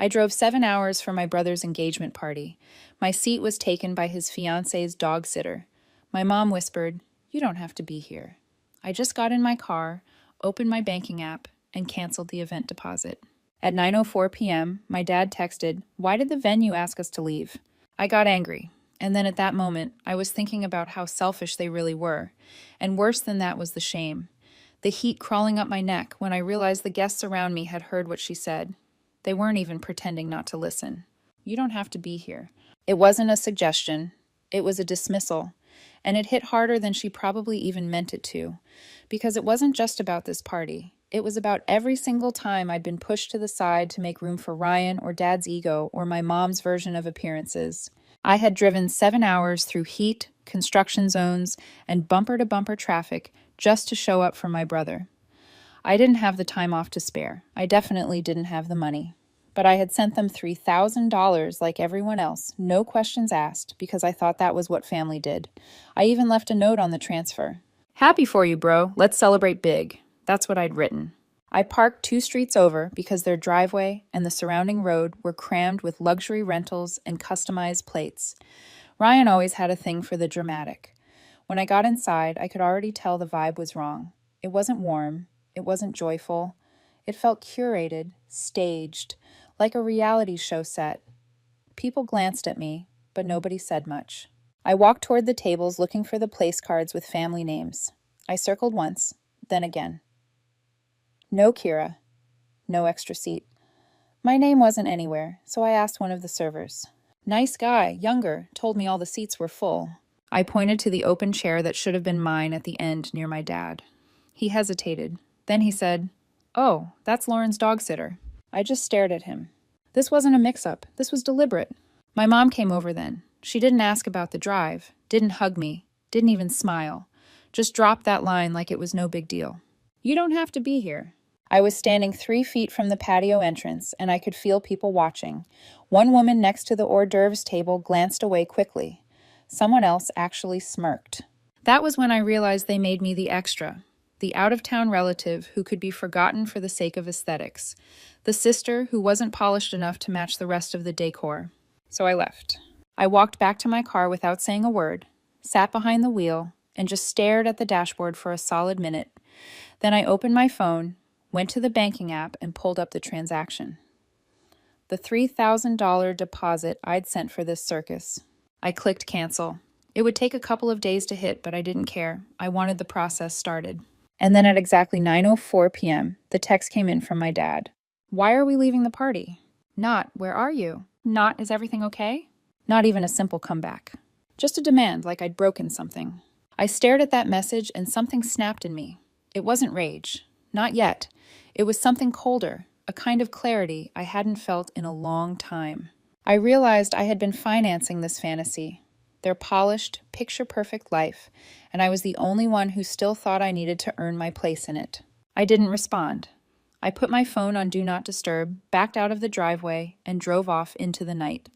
I drove 7 hours for my brother's engagement party. My seat was taken by his fiancée's dog sitter. My mom whispered, "You don't have to be here." I just got in my car, opened my banking app, and canceled the event deposit. At 9:04 p.m., my dad texted, "Why did the venue ask us to leave?" I got angry, and then at that moment, I was thinking about how selfish they really were. And worse than that was the shame. The heat crawling up my neck when I realized the guests around me had heard what she said. They weren't even pretending not to listen. "You don't have to be here." It wasn't a suggestion. It was a dismissal. And it hit harder than she probably even meant it to. Because it wasn't just about this party. It was about every single time I'd been pushed to the side to make room for Ryan or Dad's ego or my mom's version of appearances. I had driven 7 hours through heat, construction zones, and bumper-to-bumper traffic just to show up for my brother. I didn't have the time off to spare. I definitely didn't have the money. But I had sent them $3,000 like everyone else, no questions asked, because I thought that was what family did. I even left a note on the transfer. "Happy for you, bro. Let's celebrate big." That's what I'd written. I parked 2 streets over because their driveway and the surrounding road were crammed with luxury rentals and customized plates. Ryan always had a thing for the dramatic. When I got inside, I could already tell the vibe was wrong. It wasn't warm. It wasn't joyful. It felt curated, staged, like a reality show set. People glanced at me, but nobody said much. I walked toward the tables looking for the place cards with family names. I circled once, then again. No Kira. No extra seat. My name wasn't anywhere, so I asked one of the servers. Nice guy, younger, told me all the seats were full. I pointed to the open chair that should have been mine at the end near my dad. He hesitated. Then he said, "Oh, that's Lauren's dog sitter." I just stared at him. This wasn't a mix-up. This was deliberate. My mom came over then. She didn't ask about the drive, didn't hug me, didn't even smile. Just dropped that line like it was no big deal. "You don't have to be here." I was standing 3 feet from the patio entrance, and I could feel people watching. One woman next to the hors d'oeuvres table glanced away quickly. Someone else actually smirked. That was when I realized they made me the extra, the out-of-town relative who could be forgotten for the sake of aesthetics, the sister who wasn't polished enough to match the rest of the decor. So I left. I walked back to my car without saying a word, sat behind the wheel, and just stared at the dashboard for a solid minute. Then I opened my phone, went to the banking app, and pulled up the transaction. The $3,000 deposit I'd sent for this circus. I clicked cancel. It would take a couple of days to hit, but I didn't care. I wanted the process started. And then at exactly 9:04 p.m., the text came in from my dad. "Why are we leaving the party?" Not, "Where are you?" Not, "Is everything okay?" Not even a simple comeback. Just a demand like I'd broken something. I stared at that message and something snapped in me. It wasn't rage. Not yet. It was something colder, a kind of clarity I hadn't felt in a long time. I realized I had been financing this fantasy, their polished, picture-perfect life, and I was the only one who still thought I needed to earn my place in it. I didn't respond. I put my phone on Do Not Disturb, backed out of the driveway, and drove off into the night.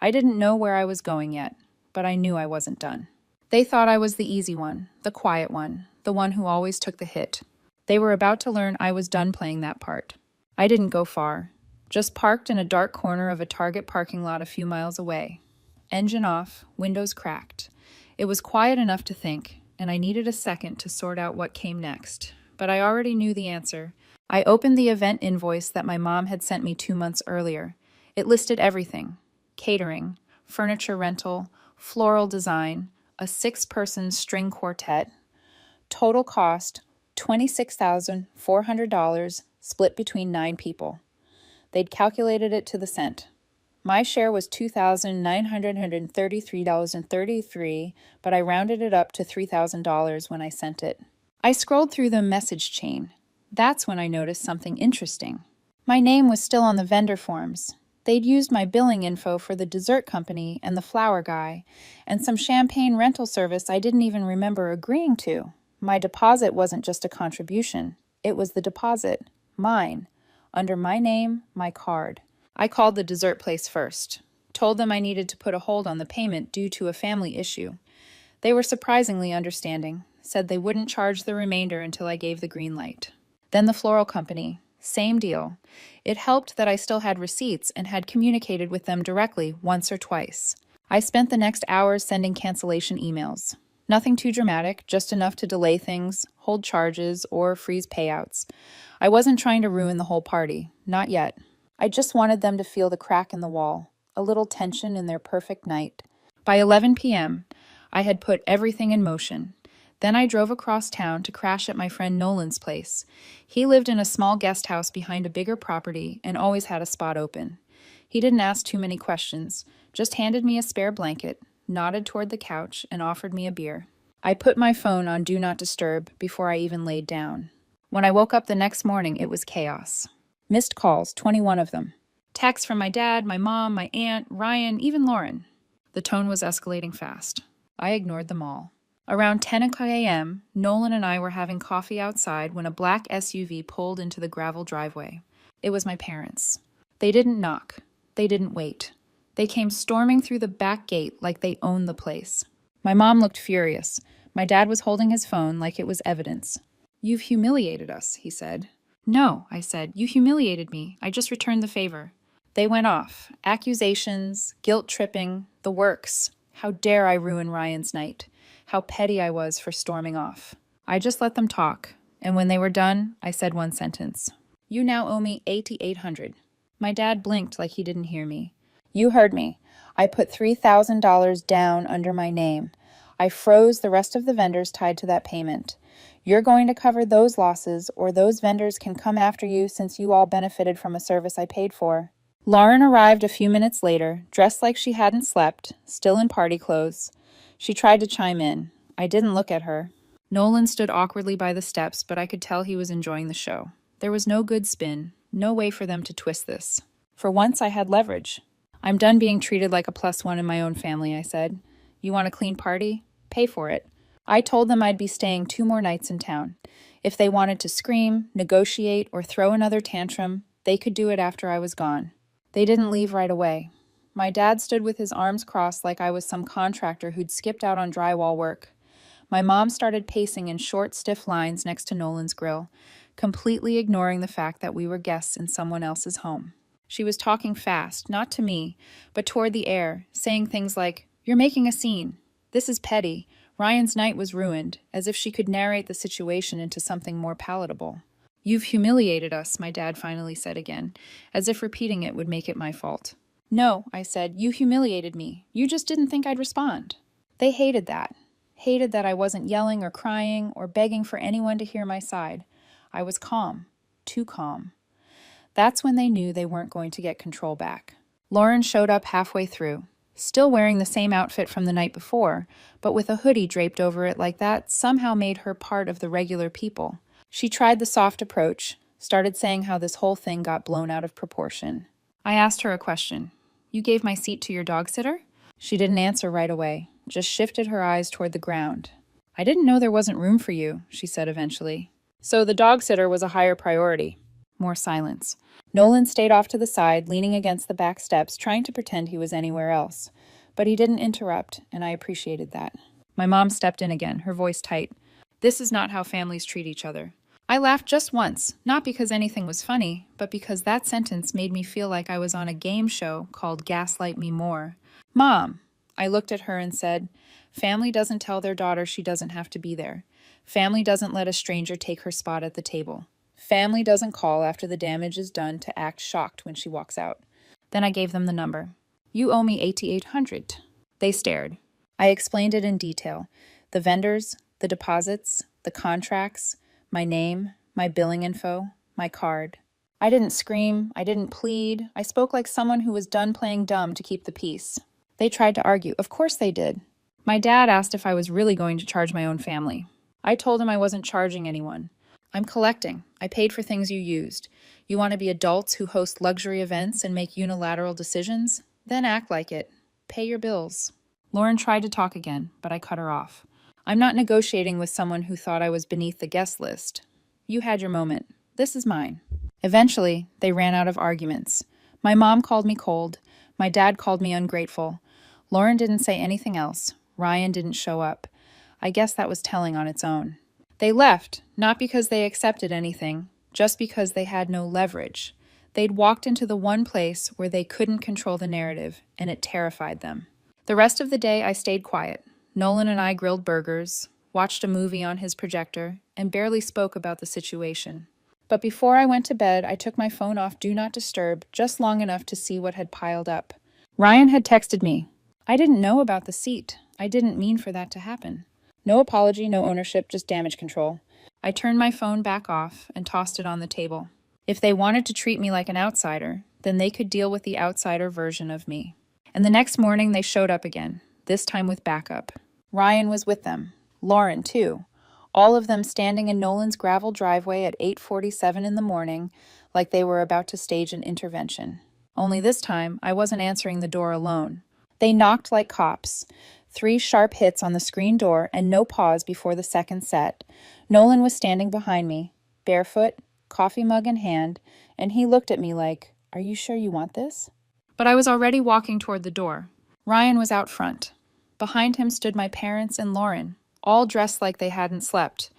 I didn't know where I was going yet, but I knew I wasn't done. They thought I was the easy one, the quiet one, the one who always took the hit. They were about to learn I was done playing that part. I didn't go far, just parked in a dark corner of a Target parking lot a few miles away. Engine off, windows cracked. It was quiet enough to think, and I needed a second to sort out what came next. But I already knew the answer. I opened the event invoice that my mom had sent me 2 months earlier. It listed everything: catering, furniture rental, floral design, a 6-person string quartet. Total cost, $26,400, split between 9 people. They'd calculated it to the cent. My share was $2,933.33, but I rounded it up to $3,000 when I sent it. I scrolled through the message chain. That's when I noticed something interesting. My name was still on the vendor forms. They'd used my billing info for the dessert company and the flower guy, and some champagne rental service I didn't even remember agreeing to. My deposit wasn't just a contribution. It was the deposit. Mine. Under my name, my card. I called the dessert place first. Told them I needed to put a hold on the payment due to a family issue. They were surprisingly understanding. Said they wouldn't charge the remainder until I gave the green light. Then the floral company. Same deal. It helped that I still had receipts and had communicated with them directly once or twice. I spent the next hours sending cancellation emails. Nothing too dramatic, just enough to delay things, hold charges, or freeze payouts. I wasn't trying to ruin the whole party. Not yet. I just wanted them to feel the crack in the wall, a little tension in their perfect night. By 11 p.m., I had put everything in motion. Then I drove across town to crash at my friend Nolan's place. He lived in a small guest house behind a bigger property and always had a spot open. He didn't ask too many questions, just handed me a spare blanket, nodded toward the couch, and offered me a beer. I put my phone on Do Not Disturb before I even laid down. When I woke up the next morning, it was chaos. Missed calls, 21 of them. Texts from my dad, my mom, my aunt, Ryan, even Lauren. The tone was escalating fast. I ignored them all. Around 10 a.m., Nolan and I were having coffee outside when a black SUV pulled into the gravel driveway. It was my parents. They didn't knock. They didn't wait. They came storming through the back gate like they owned the place. My mom looked furious. My dad was holding his phone like it was evidence. "You've humiliated us," he said. "No," I said. "You humiliated me. I just returned the favor." They went off. Accusations, guilt-tripping, the works. How dare I ruin Ryan's night? How petty I was for storming off. I just let them talk, and when they were done, I said one sentence. "You now owe me $8,800. My dad blinked like he didn't hear me. "You heard me. I put $3,000 down under my name. I froze the rest of the vendors tied to that payment. You're going to cover those losses, or those vendors can come after you since you all benefited from a service I paid for." Lauren arrived a few minutes later, dressed like she hadn't slept, still in party clothes. She tried to chime in. I didn't look at her. Nolan stood awkwardly by the steps, but I could tell he was enjoying the show. There was no good spin, no way for them to twist this. For once, I had leverage. "I'm done being treated like a +1 in my own family," I said. "You want a clean party? Pay for it." I told them I'd be staying 2 more nights in town. If they wanted to scream, negotiate, or throw another tantrum, they could do it after I was gone. They didn't leave right away. My dad stood with his arms crossed like I was some contractor who'd skipped out on drywall work. My mom started pacing in short, stiff lines next to Nolan's grill, completely ignoring the fact that we were guests in someone else's home. She was talking fast, not to me, but toward the air, saying things like, "You're making a scene. This is petty. Ryan's night was ruined," as if she could narrate the situation into something more palatable. "You've humiliated us," my dad finally said again, as if repeating it would make it my fault. "No," I said, "you humiliated me. You just didn't think I'd respond." They hated that. Hated that I wasn't yelling or crying or begging for anyone to hear my side. I was calm. Too calm. That's when they knew they weren't going to get control back. Lauren showed up halfway through, still wearing the same outfit from the night before, but with a hoodie draped over it like that somehow made her part of the regular people. She tried the soft approach, started saying how this whole thing got blown out of proportion. I asked her a question. "You gave my seat to your dog sitter?" She didn't answer right away, just shifted her eyes toward the ground. "I didn't know there wasn't room for you," she said eventually. "So the dog sitter was a higher priority." More silence. Nolan stayed off to the side, leaning against the back steps, trying to pretend he was anywhere else. But he didn't interrupt, and I appreciated that. My mom stepped in again, her voice tight. "This is not how families treat each other." I laughed just once, not because anything was funny, but because that sentence made me feel like I was on a game show called Gaslight Me More. "Mom," I looked at her and said, "family doesn't tell their daughter she doesn't have to be there. Family doesn't let a stranger take her spot at the table. Family doesn't call after the damage is done to act shocked when she walks out." Then I gave them the number. "You owe me $8,800. They stared. I explained it in detail. The vendors, the deposits, the contracts, my name, my billing info, my card. I didn't scream, I didn't plead. I spoke like someone who was done playing dumb to keep the peace. They tried to argue. Of course they did. My dad asked if I was really going to charge my own family. I told him I wasn't charging anyone. "I'm collecting. I paid for things you used. You want to be adults who host luxury events and make unilateral decisions? Then act like it. Pay your bills." Lauren tried to talk again, but I cut her off. "I'm not negotiating with someone who thought I was beneath the guest list. You had your moment. This is mine." Eventually, they ran out of arguments. My mom called me cold. My dad called me ungrateful. Lauren didn't say anything else. Ryan didn't show up. I guess that was telling on its own. They left, not because they accepted anything, just because they had no leverage. They'd walked into the one place where they couldn't control the narrative, and it terrified them. The rest of the day, I stayed quiet. Nolan and I grilled burgers, watched a movie on his projector, and barely spoke about the situation. But before I went to bed, I took my phone off Do Not Disturb just long enough to see what had piled up. Ryan had texted me. I didn't know about the seat. I didn't mean for that to happen. No apology, no ownership, just damage control. I turned my phone back off and tossed it on the table. If they wanted to treat me like an outsider, then they could deal with the outsider version of me. And the next morning they showed up again, this time with backup. Ryan was with them. Lauren, too. All of them standing in Nolan's gravel driveway at 8:47 in the morning, like they were about to stage an intervention. Only this time, I wasn't answering the door alone. They knocked like cops. 3 sharp hits on the screen door and no pause before the second set. Nolan was standing behind me, barefoot, coffee mug in hand, and he looked at me like, "Are you sure you want this?" But I was already walking toward the door. Ryan was out front. Behind him stood my parents and Lauren, all dressed like they hadn't slept.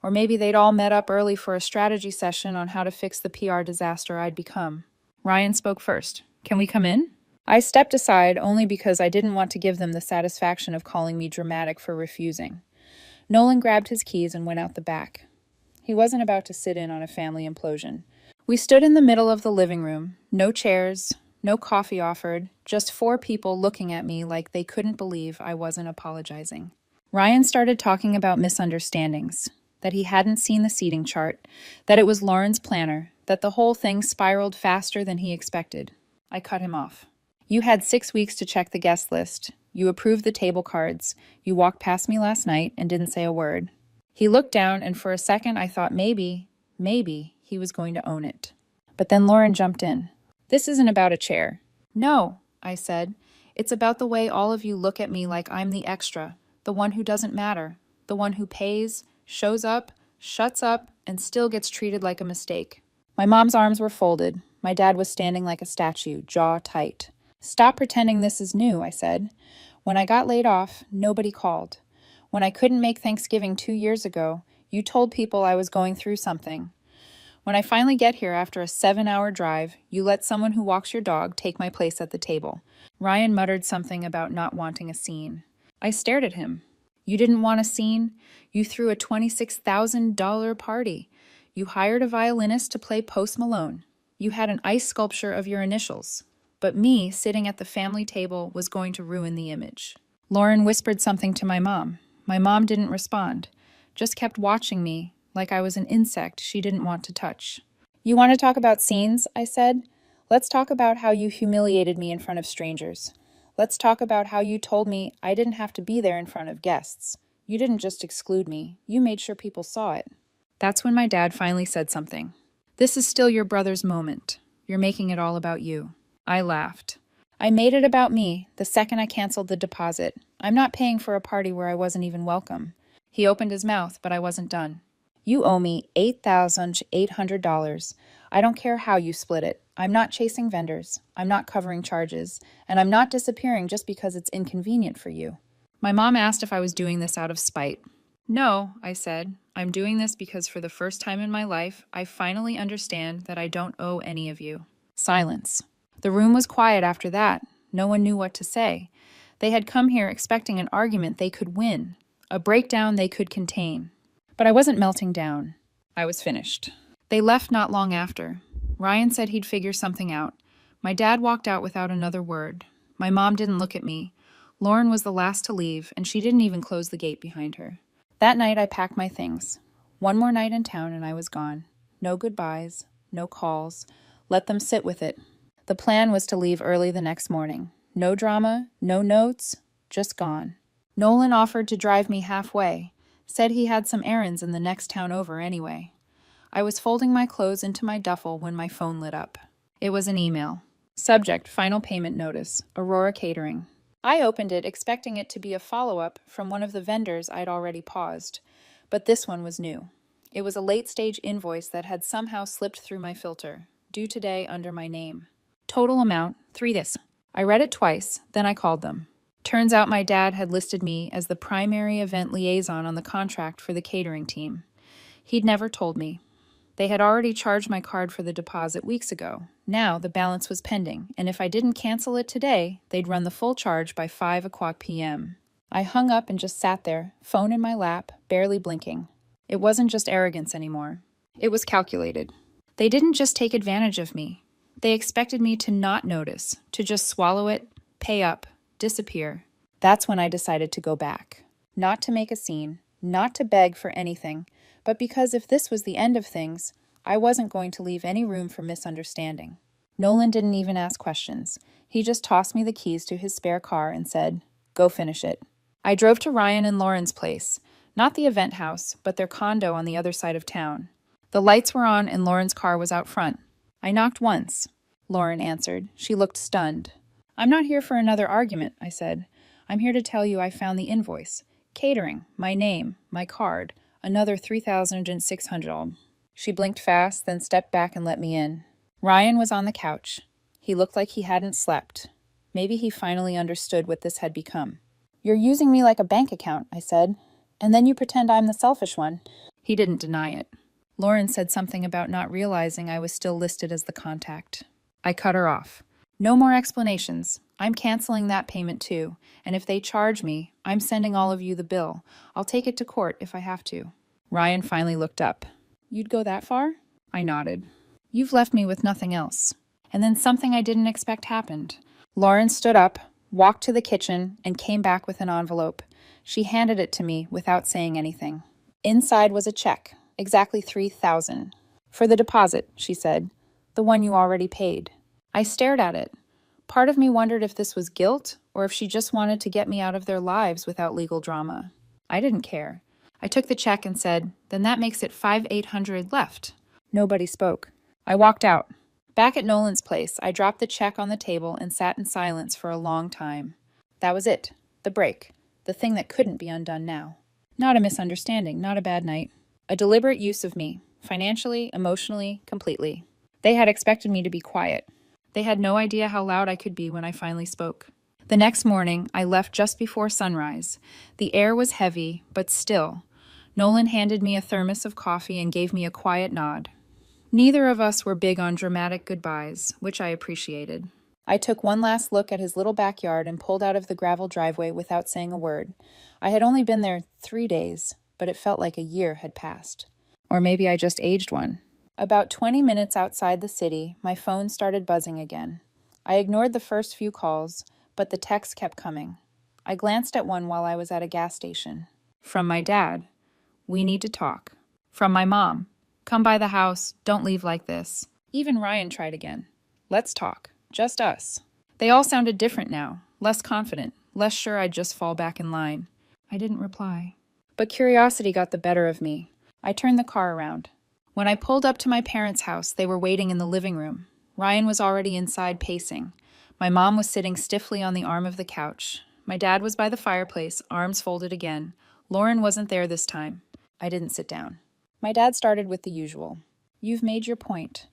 Or maybe they'd all met up early for a strategy session on how to fix the PR disaster I'd become. Ryan spoke first. "Can we come in?" I stepped aside only because I didn't want to give them the satisfaction of calling me dramatic for refusing. Nolan grabbed his keys and went out the back. He wasn't about to sit in on a family implosion. We stood in the middle of the living room, no chairs, no coffee offered, just 4 people looking at me like they couldn't believe I wasn't apologizing. Ryan started talking about misunderstandings, that he hadn't seen the seating chart, that it was Lauren's planner, that the whole thing spiraled faster than he expected. I cut him off. "You had 6 weeks to check the guest list. You approved the table cards. You walked past me last night and didn't say a word." He looked down, and for a second I thought maybe he was going to own it. But then Lauren jumped in. "This isn't about a chair." "No," I said. "It's about the way all of you look at me like I'm the extra, the one who doesn't matter, the one who pays, shows up, shuts up, and still gets treated like a mistake." My mom's arms were folded. My dad was standing like a statue, jaw tight. "Stop pretending this is new," I said. "When I got laid off, nobody called. When I couldn't make Thanksgiving 2 years ago, you told people I was going through something. When I finally get here after a 7-hour drive, you let someone who walks your dog take my place at the table." Ryan muttered something about not wanting a scene. I stared at him. "You didn't want a scene? You threw a $26,000 party. You hired a violinist to play Post Malone. You had an ice sculpture of your initials. But me, sitting at the family table, was going to ruin the image." Lauren whispered something to my mom. My mom didn't respond, just kept watching me like I was an insect she didn't want to touch. "You want to talk about scenes?" I said. "Let's talk about how you humiliated me in front of strangers. Let's talk about how you told me I didn't have to be there in front of guests. You didn't just exclude me, you made sure people saw it." That's when my dad finally said something. "This is still your brother's moment. You're making it all about you." I laughed. "I made it about me the second I canceled the deposit. I'm not paying for a party where I wasn't even welcome." He opened his mouth, but I wasn't done. "You owe me $8,800. I don't care how you split it. I'm not chasing vendors. I'm not covering charges. And I'm not disappearing just because it's inconvenient for you." My mom asked if I was doing this out of spite. "No," I said. "I'm doing this because for the first time in my life, I finally understand that I don't owe any of you." Silence. The room was quiet after that. No one knew what to say. They had come here expecting an argument they could win, a breakdown they could contain. But I wasn't melting down. I was finished. They left not long after. Ryan said he'd figure something out. My dad walked out without another word. My mom didn't look at me. Lauren was the last to leave, and she didn't even close the gate behind her. That night I packed my things. One more night in town and I was gone. No goodbyes, no calls. Let them sit with it. The plan was to leave early the next morning. No drama, no notes, just gone. Nolan offered to drive me halfway, said he had some errands in the next town over anyway. I was folding my clothes into my duffel when my phone lit up. It was an email. Subject, final payment notice, Aurora Catering. I opened it expecting it to be a follow-up from one of the vendors I'd already paused, but this one was new. It was a late-stage invoice that had somehow slipped through my filter, due today under my name. Total amount, 3 this. I read it twice, then I called them. Turns out my dad had listed me as the primary event liaison on the contract for the catering team. He'd never told me. They had already charged my card for the deposit weeks ago. Now the balance was pending, and if I didn't cancel it today, they'd run the full charge by 5 p.m. I hung up and just sat there, phone in my lap, barely blinking. It wasn't just arrogance anymore. It was calculated. They didn't just take advantage of me. They expected me to not notice, to just swallow it, pay up, disappear. That's when I decided to go back. Not to make a scene, not to beg for anything, but because if this was the end of things, I wasn't going to leave any room for misunderstanding. Nolan didn't even ask questions. He just tossed me the keys to his spare car and said, "Go finish it." I drove to Ryan and Lauren's place, not the event house, but their condo on the other side of town. The lights were on and Lauren's car was out front. I knocked once. Lauren answered. She looked stunned. "I'm not here for another argument," I said. "I'm here to tell you I found the invoice. Catering, my name, my card, another $3,600. She blinked fast, then stepped back and let me in. Ryan was on the couch. He looked like he hadn't slept. Maybe he finally understood what this had become. "You're using me like a bank account," I said. "And then you pretend I'm the selfish one." He didn't deny it. Lauren said something about not realizing I was still listed as the contact. I cut her off. "No more explanations. I'm canceling that payment too, and if they charge me, I'm sending all of you the bill. I'll take it to court if I have to." Ryan finally looked up. "You'd go that far?" I nodded. "You've left me with nothing else." And then something I didn't expect happened. Lauren stood up, walked to the kitchen, and came back with an envelope. She handed it to me without saying anything. Inside was a check, exactly $3,000. "For the deposit," she said. "The one you already paid." I stared at it. Part of me wondered if this was guilt, or if she just wanted to get me out of their lives without legal drama. I didn't care. I took the check and said, "Then that makes it $5,800 left." Nobody spoke. I walked out. Back at Nolan's place, I dropped the check on the table and sat in silence for a long time. That was it. The break. The thing that couldn't be undone now. Not a misunderstanding, not a bad night. A deliberate use of me, financially, emotionally, completely. They had expected me to be quiet. They had no idea how loud I could be when I finally spoke. The next morning, I left just before sunrise. The air was heavy, but still. Nolan handed me a thermos of coffee and gave me a quiet nod. Neither of us were big on dramatic goodbyes, which I appreciated. I took one last look at his little backyard and pulled out of the gravel driveway without saying a word. I had only been there 3 days, but it felt like a year had passed. Or maybe I just aged one. About 20 minutes outside the city, my phone started buzzing again. I ignored the first few calls, but the texts kept coming. I glanced at one while I was at a gas station. From my dad, "We need to talk." From my mom, "Come by the house, don't leave like this." Even Ryan tried again. "Let's talk, just us." They all sounded different now, less confident, less sure I'd just fall back in line. I didn't reply. But curiosity got the better of me. I turned the car around. When I pulled up to my parents' house, they were waiting in the living room. Ryan was already inside pacing. My mom was sitting stiffly on the arm of the couch. My dad was by the fireplace, arms folded again. Lauren wasn't there this time. I didn't sit down. My dad started with the usual. "You've made your point."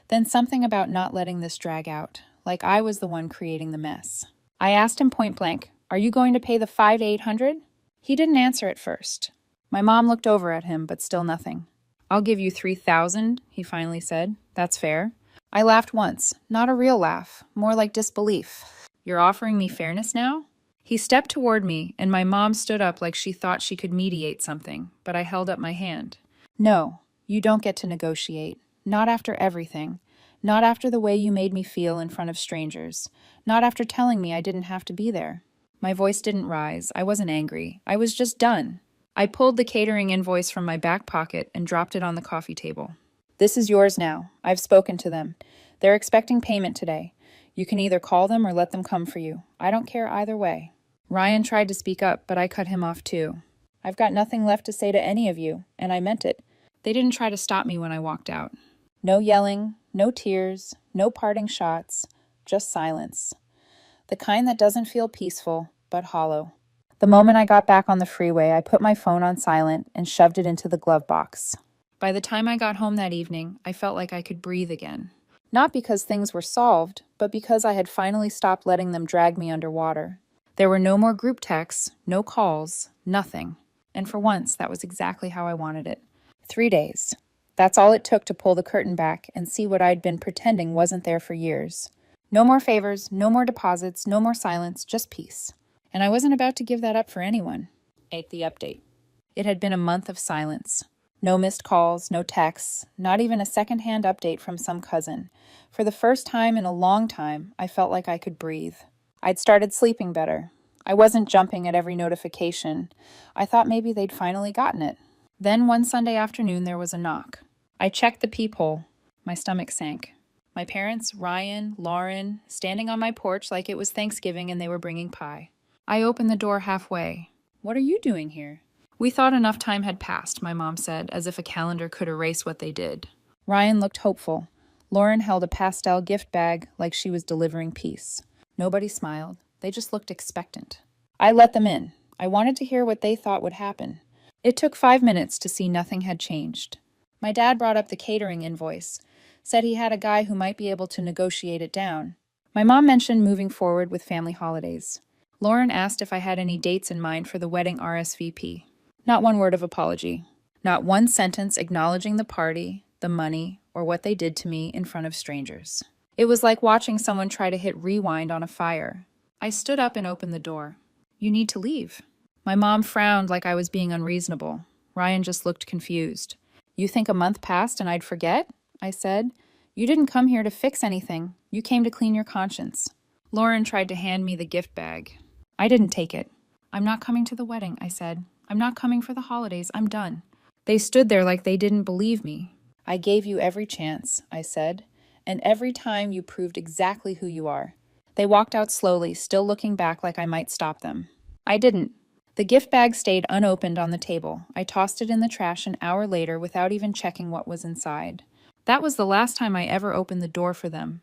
Then something about not letting this drag out, like I was the one creating the mess. I asked him point blank, "Are you going to pay the $5,800?" He didn't answer at first. My mom looked over at him, but still nothing. "I'll give you $3,000, he finally said. "That's fair." I laughed once, not a real laugh, more like disbelief. "You're offering me fairness now?" He stepped toward me, and my mom stood up like she thought she could mediate something, but I held up my hand. "No, you don't get to negotiate. Not after everything. Not after the way you made me feel in front of strangers. Not after telling me I didn't have to be there." My voice didn't rise. I wasn't angry. I was just done. I pulled the catering invoice from my back pocket and dropped it on the coffee table. "This is yours now. I've spoken to them. They're expecting payment today. You can either call them or let them come for you. I don't care either way." Ryan tried to speak up, but I cut him off too. "I've got nothing left to say to any of you, and I meant it." They didn't try to stop me when I walked out. No yelling, no tears, no parting shots, just silence. The kind that doesn't feel peaceful, but hollow. The moment I got back on the freeway, I put my phone on silent and shoved it into the glove box. By the time I got home that evening, I felt like I could breathe again. Not because things were solved, but because I had finally stopped letting them drag me underwater. There were no more group texts, no calls, nothing. And for once, that was exactly how I wanted it. 3 days. That's all it took to pull the curtain back and see what I'd been pretending wasn't there for years. No more favors, no more deposits, no more silence, just peace. And I wasn't about to give that up for anyone. 8. The update. It had been a month of silence. No missed calls, no texts, not even a second-hand update from some cousin. For the first time in a long time, I felt like I could breathe. I'd started sleeping better. I wasn't jumping at every notification. I thought maybe they'd finally gotten it. Then one Sunday afternoon there was a knock. I checked the peephole. My stomach sank. My parents, Ryan, Lauren, standing on my porch like it was Thanksgiving and they were bringing pie. I opened the door halfway. "What are you doing here?" "We thought enough time had passed," my mom said, as if a calendar could erase what they did. Ryan looked hopeful. Lauren held a pastel gift bag like she was delivering peace. Nobody smiled. They just looked expectant. I let them in. I wanted to hear what they thought would happen. It took 5 minutes to see nothing had changed. My dad brought up the catering invoice, said he had a guy who might be able to negotiate it down. My mom mentioned moving forward with family holidays. Lauren asked if I had any dates in mind for the wedding RSVP. Not one word of apology. Not one sentence acknowledging the party, the money, or what they did to me in front of strangers. It was like watching someone try to hit rewind on a fire. I stood up and opened the door. "You need to leave." My mom frowned like I was being unreasonable. Ryan just looked confused. "You think a month passed and I'd forget?" I said. "You didn't come here to fix anything. You came to clean your conscience." Lauren tried to hand me the gift bag. I didn't take it. "I'm not coming to the wedding," I said. "I'm not coming for the holidays. I'm done." They stood there like they didn't believe me. "I gave you every chance," I said, "and every time you proved exactly who you are." They walked out slowly, still looking back like I might stop them. I didn't. The gift bag stayed unopened on the table. I tossed it in the trash an hour later without even checking what was inside. That was the last time I ever opened the door for them.